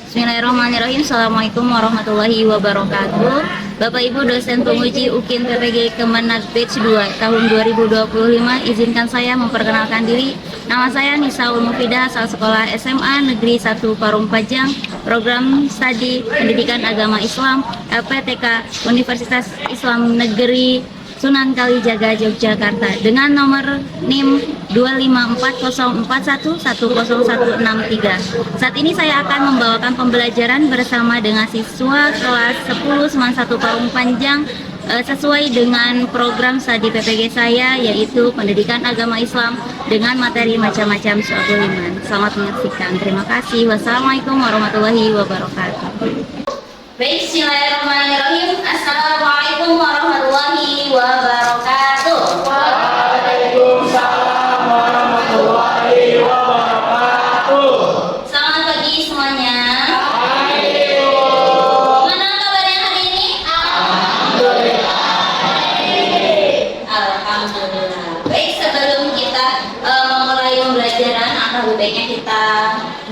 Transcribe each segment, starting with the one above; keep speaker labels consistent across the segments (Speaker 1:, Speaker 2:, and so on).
Speaker 1: Bismillahirrahmanirrahim. Assalamualaikum warahmatullahi wabarakatuh. Bapak Ibu dosen penguji UKIN PPG Kemenag Batch 2 tahun 2025, izinkan saya memperkenalkan diri. Nama saya Nisa Ulmufidah, asal sekolah SMA Negeri 1 Parung Pajang, program studi Pendidikan Agama Islam, LPTK Universitas Islam Negeri Sunan Kalijaga, Yogyakarta, dengan nomor NIM 25404110163. Saat ini saya akan membawakan pembelajaran bersama dengan siswa kelas 10 Seman 1 Parung Panjang sesuai dengan program studi PPG saya, yaitu Pendidikan Agama Islam dengan materi macam-macam suatu iman. Selamat menyaksikan. Terima kasih. Wassalamualaikum warahmatullahi wabarakatuh. Baik, bismillahirrahmanirrahim. Assalamualaikum warahmatullahi wabarakatuh.
Speaker 2: Waalaikumsalam warahmatullahi wabarakatuh.
Speaker 1: Selamat pagi semuanya.
Speaker 2: Ayo.
Speaker 1: Gimana kabarnya hari ini?
Speaker 2: Alhamdulillah.
Speaker 1: Alhamdulillah. Baik, sebelum kita memulai pembelajaran, alangkah baiknya kita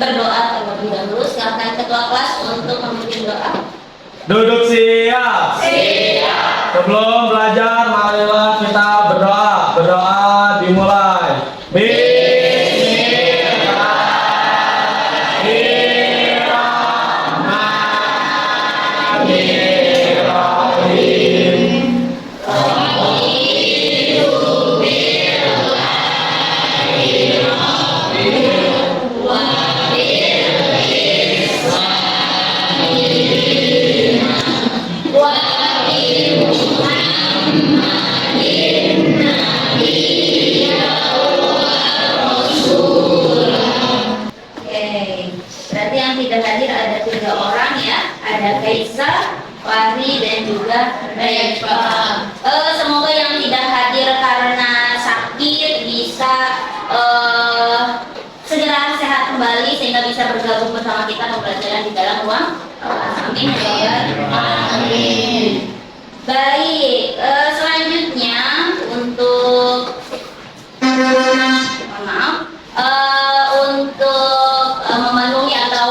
Speaker 1: berdoa terlebih dahulu. Silakan ketua kelas untuk memimpin doa.
Speaker 2: Duduk siap. Siap. Sebelum belajar, marilah kita berdoa. Berdoa dimulai. Bismillahirrahmanirrahim.
Speaker 1: Berarti yang tidak hadir ada 3 orang ya, ada Kaisa, Wahri, dan juga Reva. Semoga yang tidak hadir karena sakit bisa segera sehat kembali sehingga bisa bergabung bersama kita pembelajaran di dalam ruang. Amin ya Rabbal alamin. Baik, selanjutnya untuk memenuhi atau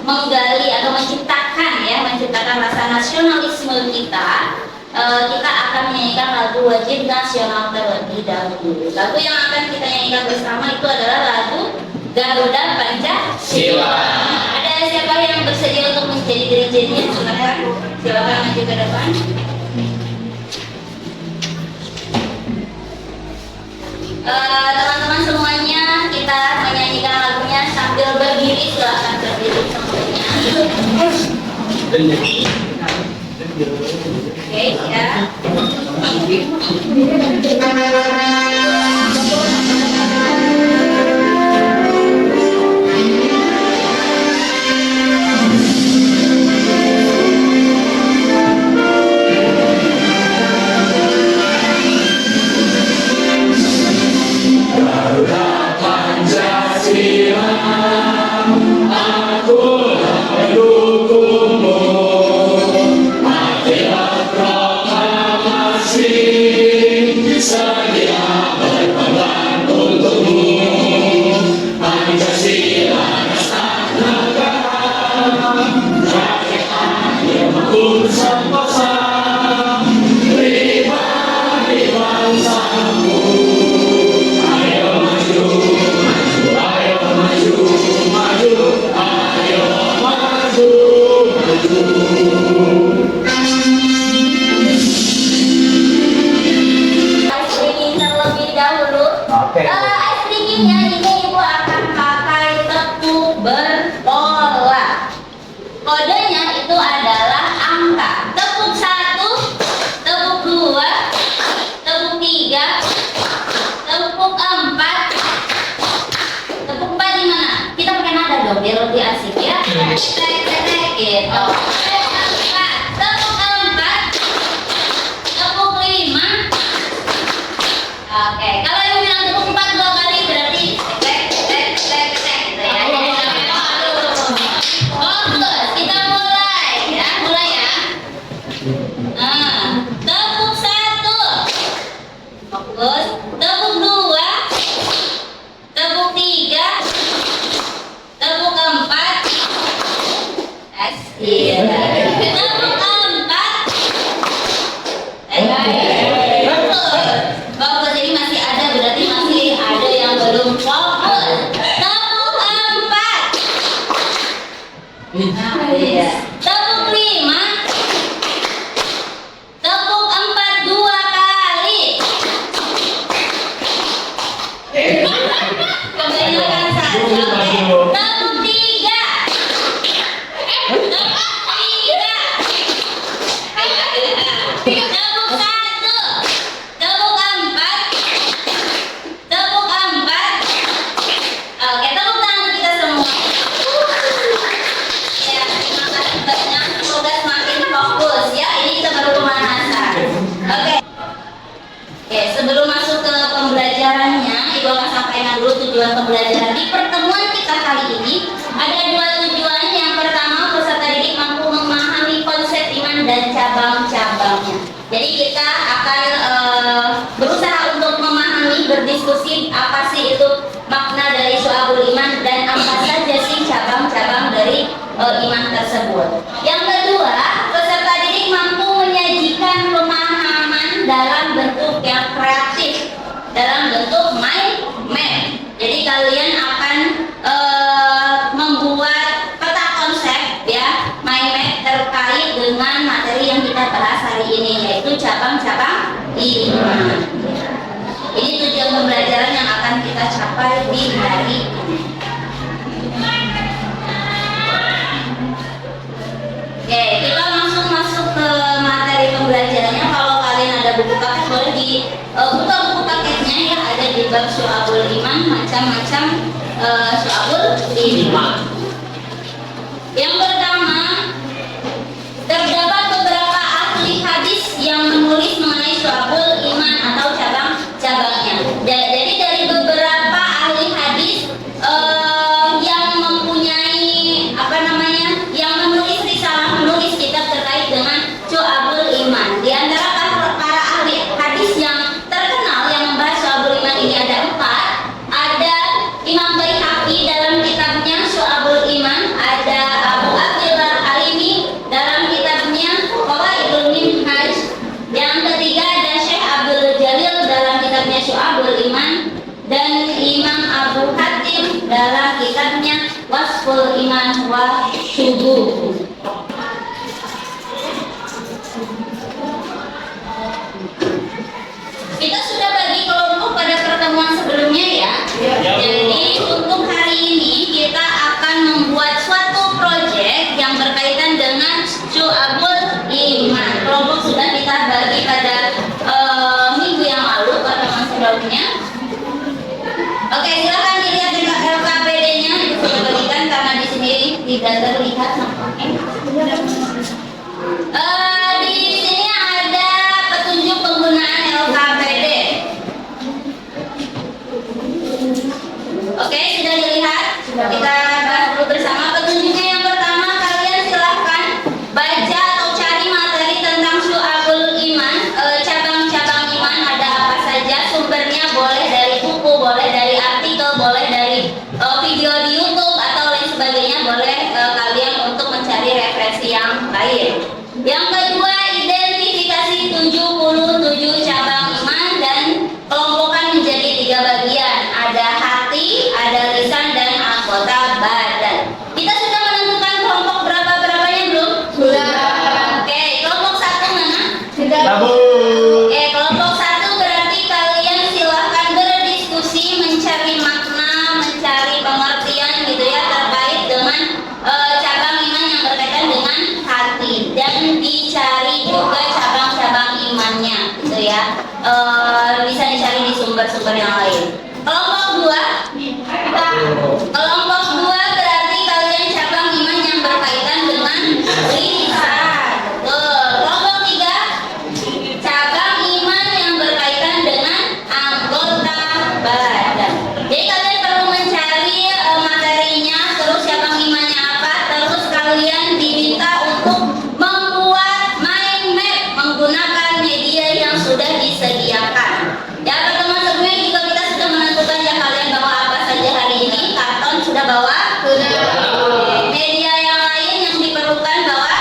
Speaker 1: menggali atau menciptakan rasa nasionalisme kita, kita akan menyanyikan lagu wajib nasional terlebih dahulu. Lagu yang akan kita nyanyikan bersama itu adalah lagu Garuda Pancasila. Ada siapa yang bersedia untuk menjadi dirijennya? Silakan maju ke depan. Teman-teman semuanya, kita menyanyikan lagunya sambil berdiri. Silakan berdiri semuanya. Oke, ya.
Speaker 2: Garuda Pancasila, aku mendukungmu. Matilah proklamasi, sedia berkorban untukmu. Pancasila dasar negara, rakyat adil makmur sentosa, pribadi bangsaku.
Speaker 1: Terlebih dahulu, ice creamnya ini ibu akan pakai tepung berpola. Kodenya itu adalah angka. Tepuk 1, tepuk 2, tepuk 3, tepuk 4. Tepuk 4 di mana? Kita pakai nada dong biar lebih asik ya. Tek gitu. Tepuk 4, tepuk 5. Oke, kalau yang bilang tepuk 4 2 kali berarti tek gitu ya. Fokus, kita mulai ya. Mulai ya. Tepuk 1. Fokus. Tepuk 2. Tepuk 3. Tepuk 4. tujuan pembelajaran di pertemuan kita kali ini ada dua tujuan. Yang pertama, peserta didik mampu memahami konsep iman dan cabang-cabangnya. Jadi kita akan berusaha untuk memahami, berdiskusi apa sih itu makna dari syu'abul iman dan apa saja sih cabang-cabang dari iman tersebut. Yang kedua, peserta didik mampu menyajikan pemahaman dalam bentuk yang kreatif, dalam bentuk mind map. Jadi kalian akan membuat peta konsep ya, mind map terkait dengan materi yang kita bahas hari ini, yaitu cabang-cabang iman. Ini tujuan pembelajaran yang akan kita capai di hari ini. Oke, kita langsung masuk ke materi pembelajarannya. Kalau kalian ada buku paket, boleh dibuka buku paketnya ya, ada di bab syu'abul iman, macam-macam syu'abul iman. Yang pertama, terdapat beberapa ahli hadis yang menulis mengenai syu'abul iman atau cabang-cabangnya. Jadi dari beberapa ahli hadis yang mempunyai yang menulis risalah, menulis kitab terkait dengan syu'abul iman. Di antara para ahli hadis yang terkenal yang membahas syu'abul iman ini ada 4. Ada Imam Baihaqi dalam kitabnya Syu'abul Iman, ada Abu Abdillah Halimi dalam kitabnya Qawaidul Minhaj. Yang ketiga ada Syekh Abdul Jalil dalam kitabnya Syu'abul Iman, dan Imam Abu Hatim dalam kitabnya Wasful Iman wa Syubuh. Kita sudah bagi kelompok pada pertemuan sebelumnya ya. Jadi untuk hari ini kita akan membuat suatu proyek yang berkaitan dengan syu'abul iman. Kelompok sudah kita bagi pada minggu yang lalu, pertemuan sebelumnya. Oke, silakan dilihat LKPD-nya, itu sudah bagikan karena di sini tidak terlihat nampaknya. Di sini ada petunjuk penggunaan LKPD. Oke, sudah dilihat? Kita bahas dulu bersama petunjuknya. Yang pertama, kalian silahkan baca atau cari materi tentang syu'abul iman, cabang-cabang iman ada apa saja. Sumbernya boleh dari buku, boleh dari artikel, boleh dari video di YouTube atau lain sebagainya. Boleh kalian untuk mencari referensi yang lain. Yang kedua, identifikasi 77 cabang iman dan kelompokkan menjadi 3 bagian. Ada hati, ada lisan, dan anggota badan. Kita sudah menentukan kelompok berapa-berapanya belum? Sudah. Oke, kelompok 1 mana? Sudah. Oke, kelompok 1 berarti kalian silahkan berdiskusi, mencari makna, mencari pengertian gitu ya terkait dengan cabang iman yang berkaitan dengan hati, dan dicari juga cabang-cabang imannya gitu ya. Bisa dicari di sumber-sumber yang lain. Kelompok 2 berarti kalian cabang iman yang berkaitan dengan lisan. Kelompok 3 cabang iman yang berkaitan dengan anggota badan. Jadi kalian perlu mencari materinya, terus cabang imannya apa, terus kalian diminta untuk membuat mind map menggunakan media yang sudah disediakan. Ya, pertemuan sebelumnya juga kita sudah menentukan ya kalian bawa apa saja hari ini. Karton sudah bawa? Sudah. Media yang lain yang diperlukan bawa?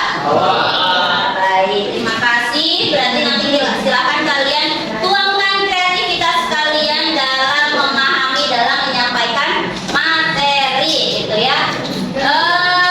Speaker 1: Baik, terima kasih. Berarti nanti silakan kalian tuangkan kreativitas kalian dalam memahami, dalam menyampaikan materi gitu ya.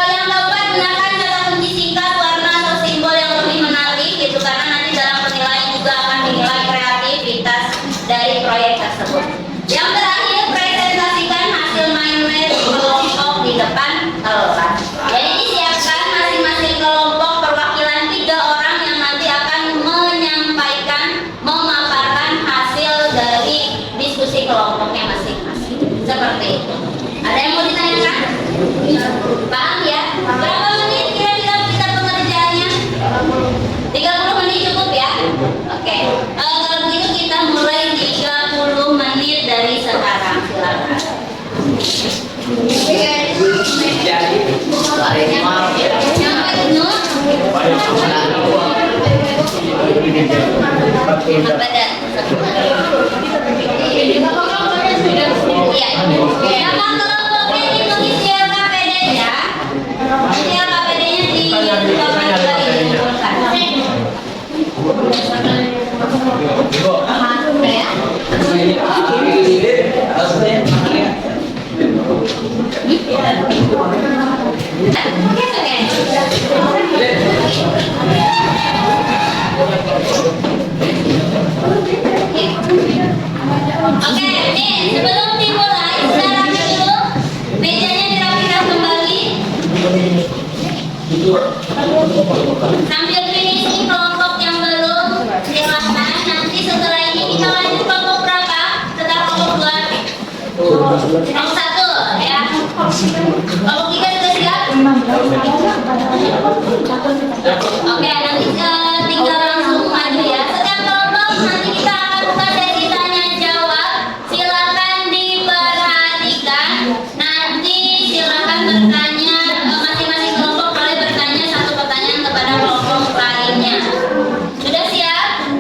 Speaker 1: Yang keempat, gunakan kata kunci singkat, warna atau simbol yang lebih menarik gitu, karena nanti dalam penilaian juga akan dinilai kreativitas dari proyek tersebut. Yang terakhir, presentasikan hasil mind map kelompok di depan kelas. Jadi disiapkan masing-masing kelompok perwakilan 3 orang yang nanti akan menyampaikan, memaparkan hasil dari diskusi kelompoknya masing-masing. Seperti itu. Ada yang mau ditanyakan? Paham ya? Berapa menit kira-kira kita pengerjaannya? 30 menit cukup ya? Oke. Kalau gitu kita mulai 30 menit dari sekarang. Silakan. Oke, nih sebelum dimulai, kita rapi dulu. Mejanya dirapikan kembali. Sambil finishing kelompok yang belum, silahkan. Nanti setelah ini kita lanjut kelompok berapa? Setelah kelompok 2. Kelompok 1 ya. Kelompok 3 sudah siap? Oke, nanti tinggal langsung maju ya. Setiap kelompok nanti kita akan buka sesi tanya jawab. Silakan diperhatikan. Nanti silakan bertanya, masing-masing kelompok boleh bertanya satu pertanyaan kepada kelompok lainnya. Sudah siap?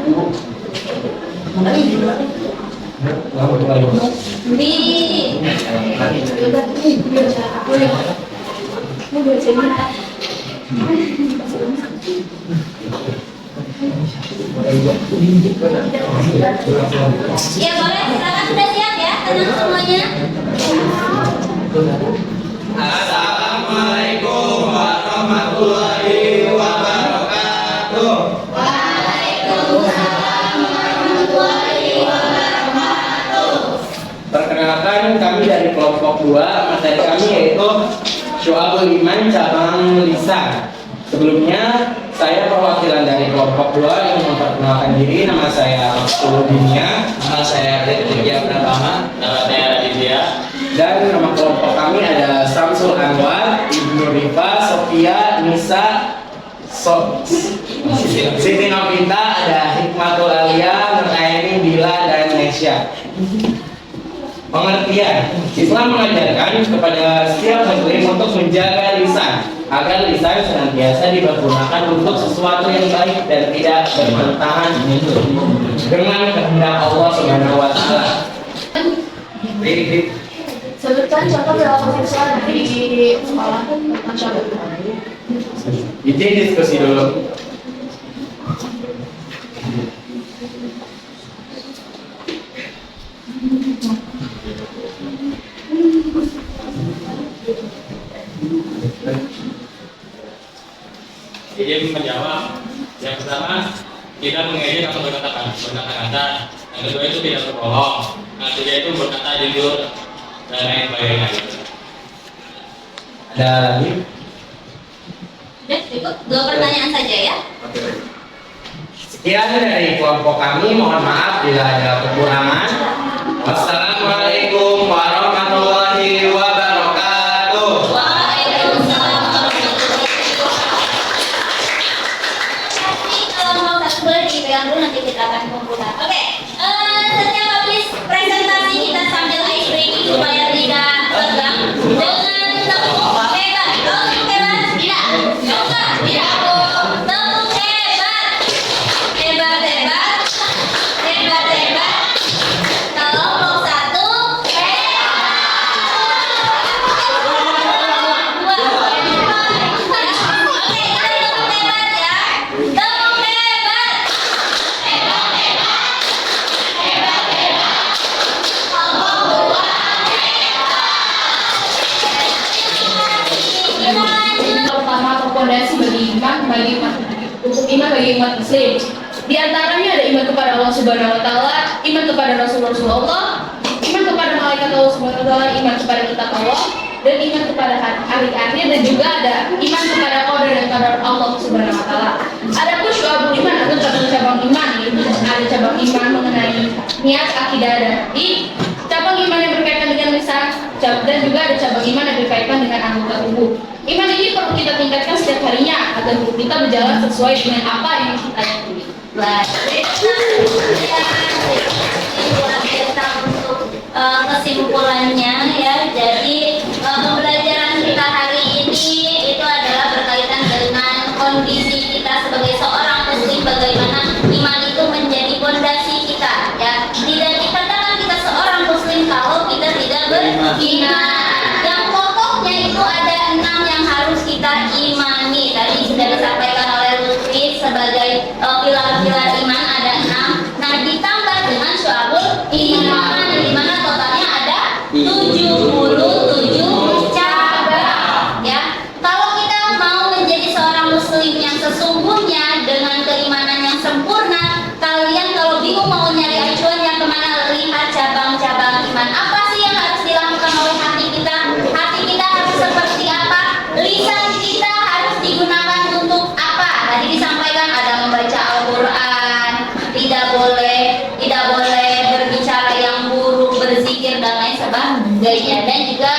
Speaker 1: Ya boleh, silakan sudah siap ya, tenang semuanya.
Speaker 2: Assalamualaikum warahmatullahi wabarakatuh. Perkenalkan, kami dari kelompok 2. Materi kami yaitu Syu'abul Iman cabang lisan. Sebelumnya, saya perwakilan dari kelompok 2 yang memperkenalkan diri. Nama saya Maksuludinia.
Speaker 3: Nama saya Ridya Pratama. Nama saya Raditya.
Speaker 2: Dan nama kelompok kami ada Samsul Anwar, Ibnu Rifa, Sofia, Nisa, Siti Novita, ada Hikmatul Alia, Nuraini, Bila, dan Nesya. Pengertian, Islam mengajarkan kepada setiap muslim untuk menjaga lisan agar lisan senantiasa dipergunakan untuk sesuatu yang baik dan tidak bertentangan dengan kehendak Allah Subhanahu wa taala.
Speaker 4: Sebutkan contoh berapa siswa di sekolah mencoba.
Speaker 2: Jadi diskusi dulu.
Speaker 3: Jadi menjawab yang pertama tidak mengejek atau berkata-kata. Yang kedua itu tidak berbohong. Yang ketiga itu berkata jujur dan lain sebagainya.
Speaker 2: Ada lagi?
Speaker 1: Sudah cukup 2 pertanyaan saja ya.
Speaker 2: Sekian dari kelompok kami. Mohon maaf bila ada kekurangan. Wassalamualaikum warahmatullahi wabarakatuh.
Speaker 1: Waalaikumsalam warahmatullahi wabarakatuh. Kalau mau satu dipegang dulu, nanti kita akan kumpulkan. Oke, setiap habis presentasi kita sambil ice breaking supaya tidak tegang. Dengan tepuk hebat, tepuk hebat, tidak, tidak, tepuk hebat, hebat, hebat, hebat, hebat. Kelompok 1
Speaker 4: Pertama, pondasi bagi iman bagi umat muslim. Di antaranya ada iman kepada Allah Subhanahu wa taala, iman kepada Rasulullah, iman kepada malaikat Allah Subhanahu wa taala, iman kepada kitab Allah, dan iman kepada hari akhir, dan juga ada iman kepada qadar dan qadar Allah Subhanahu wa taala. Adapun syu'abul iman atau cabang-cabang iman, ada cabang iman mengenai niat, akidah, dan hati, cabang iman yang berkaitan dengan lisan, dan juga ada cabang iman yang berkaitan dengan anggota tubuh. Iman ini perlu kita tingkatkan setiap harinya agar hidup kita berjalan sesuai dengan apa yang kita yakini.
Speaker 1: Untuk kesimpulannya ya, jadi Iman. Yang pokoknya itu ada 6 yang harus kita imani. Tadi sudah disampaikan oleh Lutfi sebagai pilar-pilar iman ada 6. Nah, ditambah dengan syu'abul iman, di mana totalnya ada 77 cabang. Ya, kalau kita mau menjadi seorang muslim yang sesungguhnya dengan keimanan yang sempurna, kalian kalau bingung mau nyari acuan yang kemana, lihat cabang-cabang iman. Apa sih yang harus dilakukan oleh hati kita? Hati kita harus seperti apa? Lisan kita harus digunakan untuk apa? Tadi disampaikan ada membaca Al-Quran, tidak boleh berbicara yang buruk, berzikir dan lain sebagainya, dan juga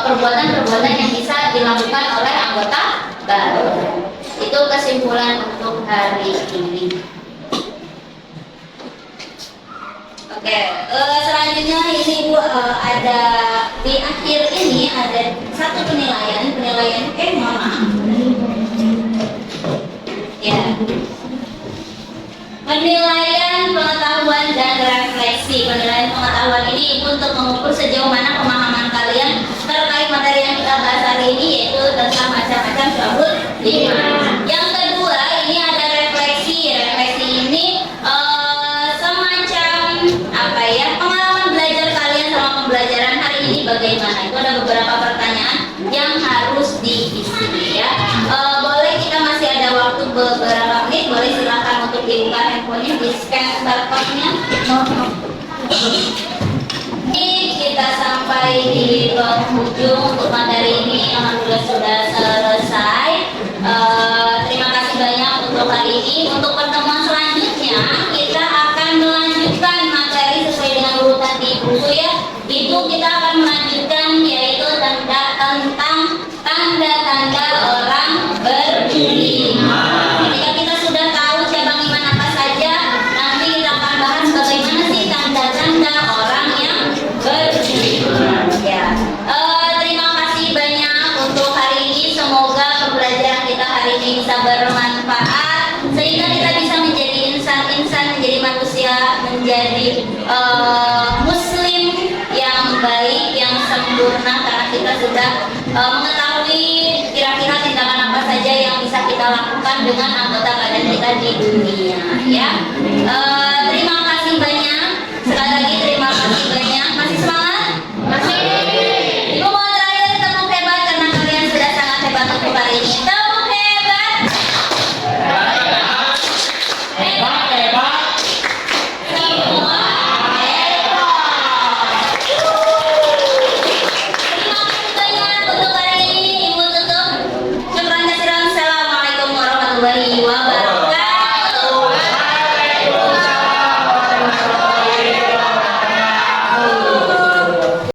Speaker 1: perbuatan-perbuatan yang bisa dilakukan oleh anggota baru. Itu kesimpulan untuk hari ini. Oke, selanjutnya ini Bu ada di akhir ini ada satu penilaian mohon maaf. Ya. Penilaian pengetahuan dan refleksi. Penilaian pengetahuan ini untuk mengukur sejauh mana pemahaman kalian terkait materi yang kita bahas hari ini, yaitu tentang macam-macam syu'abul iman. Yang kedua, ini ada refleksi. Refleksi ini semacam apa ya, pengalaman belajar kalian sama pembelajaran hari ini bagaimana. Itu ada beberapa pertanyaan yang harus diisi ya. Boleh, kita masih ada waktu beberapa menit, boleh silakan untuk dibuka handphonenya, di scan barcode-nya. Ini kita sampai di penghujung untuk materi ini, alhamdulillah sudah selesai. Terima kasih banyak untuk hari ini. Untuk pertemuan selanjutnya kita akan melanjutkan materi sesuai dengan urutan di buku ya. Itu kita akan melanjutkan yaitu tentang tanda-tanda orang beriman. Ketika kita sudah tahu cabang iman apa saja, nanti kita akan bahas bagaimana sih tanda-tanda orang yang beriman. Ya. Terima kasih banyak untuk hari ini. Semoga pembelajaran kita hari ini bisa bermanfaat sehingga kita bisa menjadi insan-insan, menjadi manusia, menjadi muslim yang baik, yang sempurna, karena kita sudah mengetahui kira-kira tindakan apa saja yang bisa kita lakukan dengan anggota badan kita di dunia ya. Terima kasih banyak. Sekali lagi terima kasih banyak. Masih semangat? Masih. Ibu mau terakhir tepuk hebat karena kalian sudah sangat hebat untuk hari ini. Tepuk hebat. Hebat. Semua hebat. Terima kasih banyak untuk hari ini. Ibu tutup. Syukran kasiran. Assalamualaikum warahmatullahi wabarakatuh.